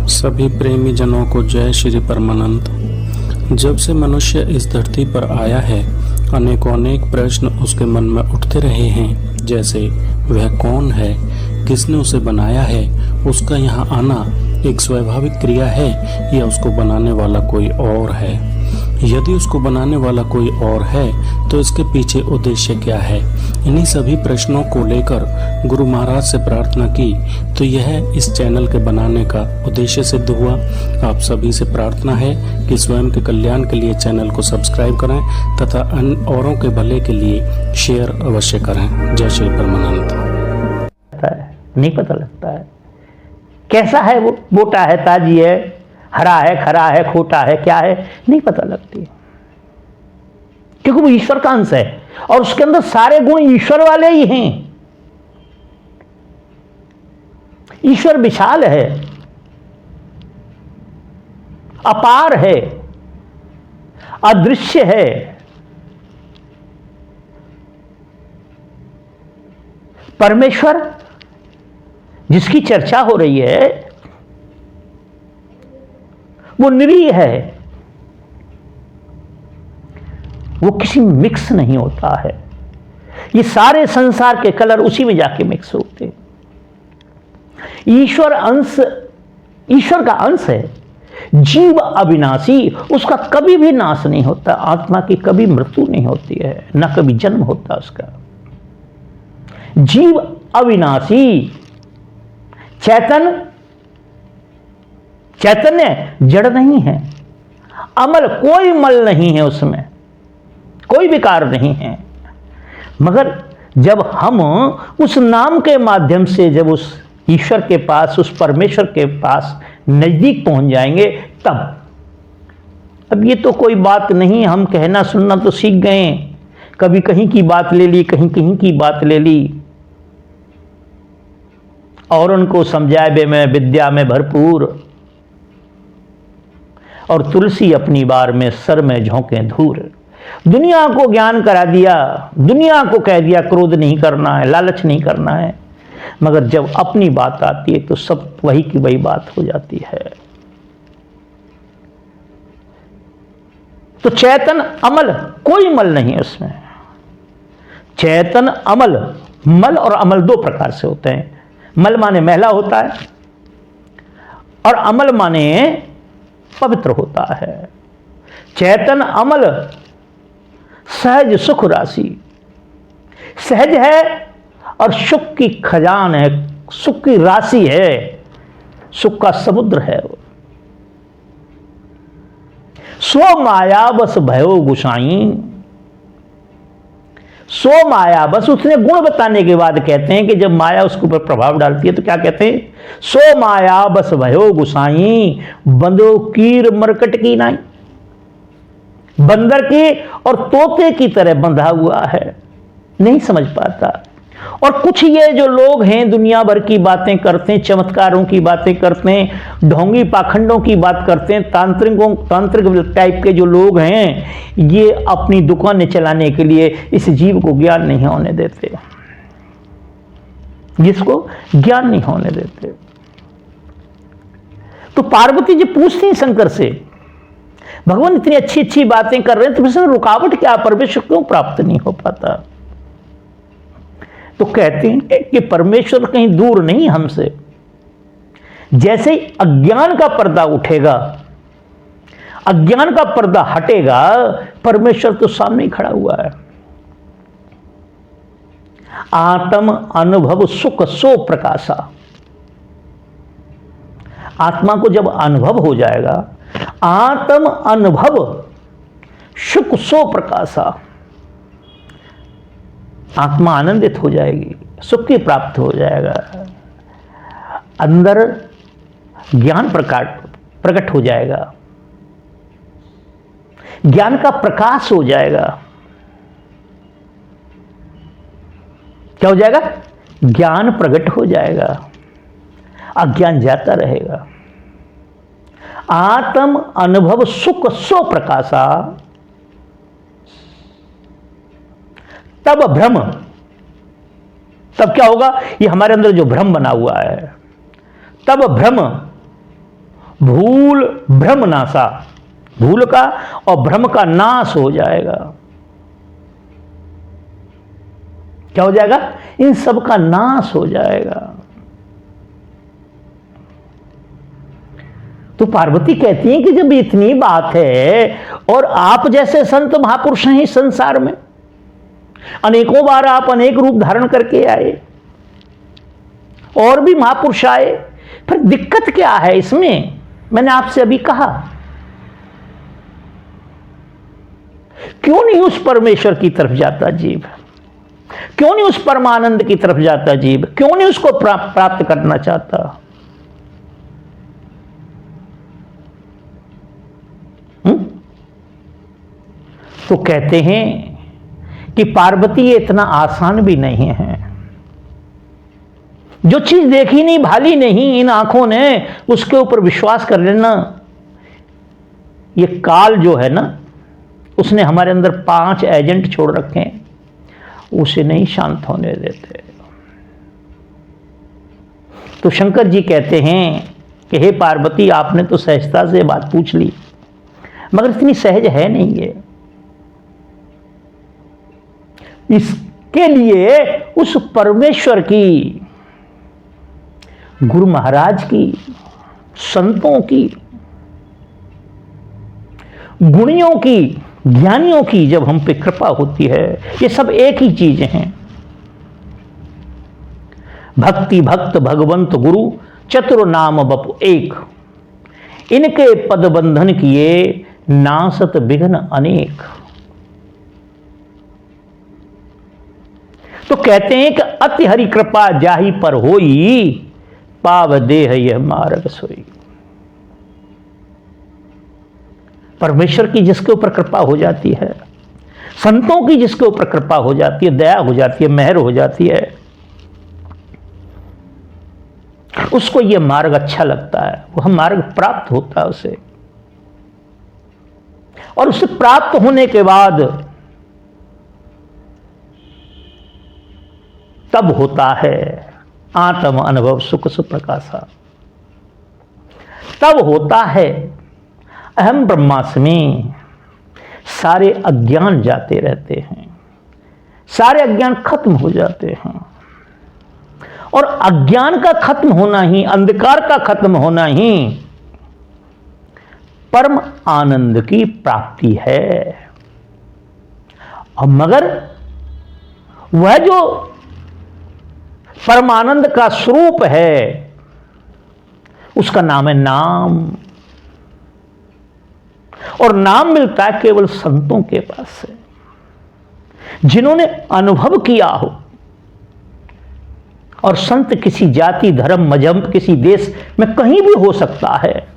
सभी प्रेमी जनों को जय श्री परमानंद। जब से मनुष्य इस धरती पर आया है, अनेकों अनेक प्रश्न उसके मन में उठते रहे हैं, जैसे वह कौन है, किसने उसे बनाया है, उसका यहाँ आना एक स्वाभाविक क्रिया है या उसको बनाने वाला कोई और है। यदि उसको बनाने वाला कोई और है तो इसके पीछे उद्देश्य क्या है। इन्हीं सभी प्रश्नों को लेकर गुरु महाराज से प्रार्थना की तो यह इस चैनल के बनाने का उद्देश्य सिद्ध हुआ। आप सभी से प्रार्थना है कि स्वयं के कल्याण के लिए चैनल को सब्सक्राइब करें तथा अन्य औरों के भले के लिए शेयर अवश्य करें। जय श्री परमानंद। नहीं पता लगता है कैसा है वो, मोटा है, ताजी है, हरा है, खरा है, खोटा है, क्या है, नहीं पता लगती, क्योंकि वो ईश्वर का अंश है और उसके अंदर सारे गुण ईश्वर वाले ही हैं। ईश्वर विशाल है, अपार है, अदृश्य है, परमेश्वर जिसकी चर्चा हो रही है वो निरीह है, वो किसी में मिक्स नहीं होता है। ये सारे संसार के कलर उसी में जाके मिक्स होते हैं। ईश्वर का अंश है, जीव अविनाशी, उसका कभी भी नाश नहीं होता, आत्मा की कभी मृत्यु नहीं होती है, न कभी जन्म होता उसका। जीव अविनाशी, चैतन्य जड़ नहीं है, अमल, कोई मल नहीं है उसमें, कोई विकार नहीं है। मगर जब हम उस नाम के माध्यम से जब उस ईश्वर के पास, उस परमेश्वर के पास नजदीक पहुंच जाएंगे तब, अब ये तो कोई बात नहीं, हम कहना सुनना तो सीख गए, कभी कहीं की बात ले ली, कहीं कहीं की बात ले ली, और उनको समझाए बे में विद्या में भरपूर, और तुलसी अपनी बार में सर में झोंके धूर। दुनिया को ज्ञान करा दिया, दुनिया को कह दिया क्रोध नहीं करना है, लालच नहीं करना है, मगर जब अपनी बात आती है तो सब वही की वही बात हो जाती है। तो चैतन अमल, कोई मल नहीं है उसमें। चैतन अमल, मल और अमल दो प्रकार से होते हैं। मल माने मैला होता है और अमल माने पवित्र होता है। चैतन अमल सहज सुख राशि, सहज है और सुख की खजान है, सुख की राशि है, सुख का समुद्र है। स्व माया बस भयो गुसाई, सो माया बस, उसने गुण बताने के बाद कहते हैं कि जब माया उसके ऊपर प्रभाव डालती है तो क्या कहते हैं, सो माया बस भयो गुसाई, बंदो कीर मरकट की नाई, बंदर के और तोते की तरह बंधा हुआ है, नहीं समझ पाता। और कुछ ये जो लोग हैं दुनिया भर की बातें करते हैं, चमत्कारों की बातें करते हैं, ढोंगी पाखंडों की बात करते हैं, तांत्रिक टाइप के जो लोग हैं, ये अपनी दुकानें चलाने के लिए इस जीव को ज्ञान नहीं होने देते, जिसको ज्ञान नहीं होने देते। तो पार्वती जी पूछती हैं शंकर से, भगवान इतनी अच्छी अच्छी बातें कर रहे हैं तो इसमें रुकावट क्या, परमेश्वर क्यों प्राप्त नहीं हो पाता। तो कहते हैं कि परमेश्वर कहीं दूर नहीं हमसे, जैसे अज्ञान का पर्दा उठेगा, अज्ञान का पर्दा हटेगा, परमेश्वर तो सामने ही खड़ा हुआ है। आत्म अनुभव सुख सो प्रकाशा, आत्मा को जब अनुभव हो जाएगा, आत्म अनुभव सुख सो प्रकाशा, आत्मा आनंदित हो जाएगी, सुख की प्राप्त हो जाएगा, अंदर ज्ञान प्रकट हो जाएगा, ज्ञान का प्रकाश हो जाएगा। क्या हो जाएगा, ज्ञान प्रकट हो जाएगा, अज्ञान जाता रहेगा। आत्म अनुभव सुख सो प्रकाशा, तब भ्रम, तब क्या होगा, ये हमारे अंदर जो भ्रम बना हुआ है, तब भ्रम भूल भ्रम नासा, भूल का और भ्रम का नाश हो जाएगा। क्या हो जाएगा? इन सब का नाश हो जाएगा। तो पार्वती कहती हैं कि जब इतनी बात है और आप जैसे संत महापुरुष हैं इस संसार में, अनेकों बार आप अनेक रूप धारण करके आए, और भी महापुरुष आए, फिर दिक्कत क्या है इसमें? मैंने आपसे अभी कहा, क्यों नहीं उस परमेश्वर की तरफ जाता जीव? क्यों नहीं उस परमानंद की तरफ जाता जीव? क्यों नहीं उसको प्राप्त करना चाहता? तो कहते हैं कि पार्वती ये इतना आसान भी नहीं है। जो चीज देखी नहीं, भाली नहीं इन आंखों ने, उसके ऊपर विश्वास कर लेना, ये काल जो है ना, उसने हमारे अंदर 5 एजेंट छोड़ रखे हैं, उसे नहीं शांत होने देते। तो शंकर जी कहते हैं कि हे पार्वती, आपने तो सहजता से बात पूछ ली, मगर इतनी सहज है नहीं ये। इसके लिए उस परमेश्वर की, गुरु महाराज की, संतों की, गुणियों की, ज्ञानियों की जब हम पे कृपा होती है, ये सब एक ही चीज हैं। भक्ति भक्त भगवंत गुरु चतुर नाम बपु एक, इनके पद बंधन किए नासत विघ्न अनेक। तो कहते हैं कि अति हरि कृपा जाहि पर होई, पाव देह यह मार्ग सोई। परमेश्वर की जिसके ऊपर कृपा हो जाती है, संतों की जिसके ऊपर कृपा हो जाती है, दया हो जाती है, मेहर हो जाती है, उसको यह मार्ग अच्छा लगता है, वह मार्ग प्राप्त होता है उसे। और उसे प्राप्त होने के बाद तब होता है आत्म अनुभव सुख सुप्रकाशा। तब होता है अहम ब्रह्मास्मि। सारे अज्ञान जाते रहते हैं, सारे अज्ञान खत्म हो जाते हैं। और अज्ञान का खत्म होना ही, अंधकार का खत्म होना ही परम आनंद की प्राप्ति है। और मगर वह जो परमानंद का स्वरूप है, उसका नाम है नाम। और नाम मिलता है केवल संतों के पास से, जिन्होंने अनुभव किया हो। और संत किसी जाति, धर्म, मजहब, किसी देश में कहीं भी हो सकता है।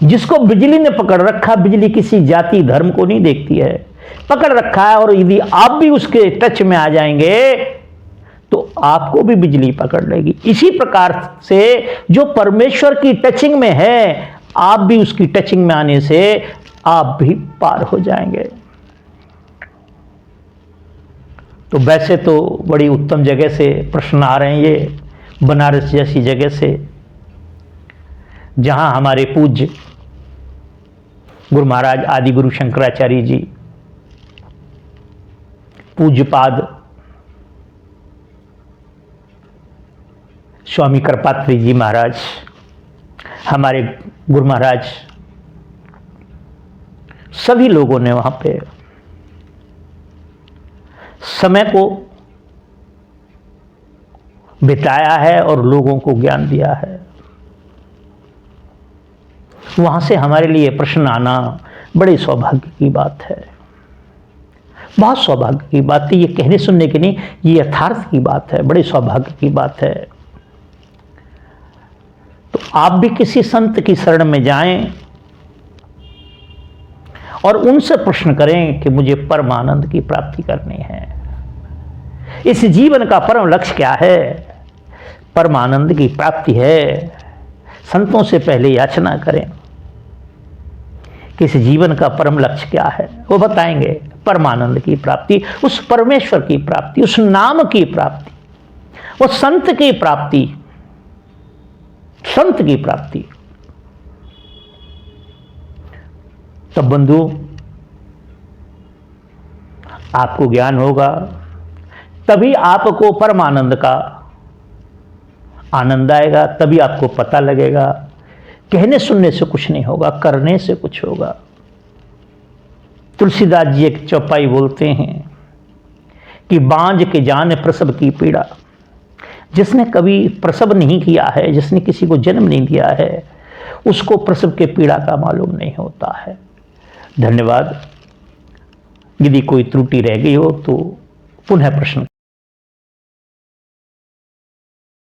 जिसको बिजली ने पकड़ रखा, बिजली किसी जाति धर्म को नहीं देखती है, पकड़ रखा है। और यदि आप भी उसके टच में आ जाएंगे तो आपको भी बिजली पकड़ लेगी। इसी प्रकार से जो परमेश्वर की टचिंग में है, आप भी उसकी टचिंग में आने से आप भी पार हो जाएंगे। तो वैसे तो बड़ी उत्तम जगह से प्रश्न आ रहे हैं, ये बनारस जैसी जगह से, जहां हमारे पूज्य गुरु महाराज आदि गुरु शंकराचार्य जी, पूज्यपाद स्वामी कृपात्री जी महाराज, हमारे गुरु महाराज, सभी लोगों ने वहां पे समय को बिताया है और लोगों को ज्ञान दिया है। वहां से हमारे लिए प्रश्न आना बड़े सौभाग्य की बात है, बहुत सौभाग्य की बात है। ये कहने सुनने की नहीं, ये यथार्थ की बात है, बड़े सौभाग्य की बात है। तो आप भी किसी संत की शरण में जाएं और उनसे प्रश्न करें कि मुझे परमानंद की प्राप्ति करनी है। इस जीवन का परम लक्ष्य क्या है? परमानंद की प्राप्ति है। संतों से पहले याचना करें कि इस जीवन का परम लक्ष्य क्या है, वो बताएंगे। परमानंद की प्राप्ति, उस परमेश्वर की प्राप्ति, उस नाम की प्राप्ति, वो संत की प्राप्ति। संत की प्राप्ति। तब बंधु आपको ज्ञान होगा, तभी आपको परमानंद का आनंद आएगा, तभी आपको पता लगेगा कहने सुनने से कुछ नहीं होगा, करने से कुछ होगा। तुलसीदास जी एक चौपाई बोलते हैं कि बांझ के जाने प्रसव की पीड़ा। जिसने कभी प्रसव नहीं किया है, जिसने किसी को जन्म नहीं दिया है, उसको प्रसव के पीड़ा का मालूम नहीं होता है। धन्यवाद। यदि कोई त्रुटि रह गई हो तो पुनः प्रश्न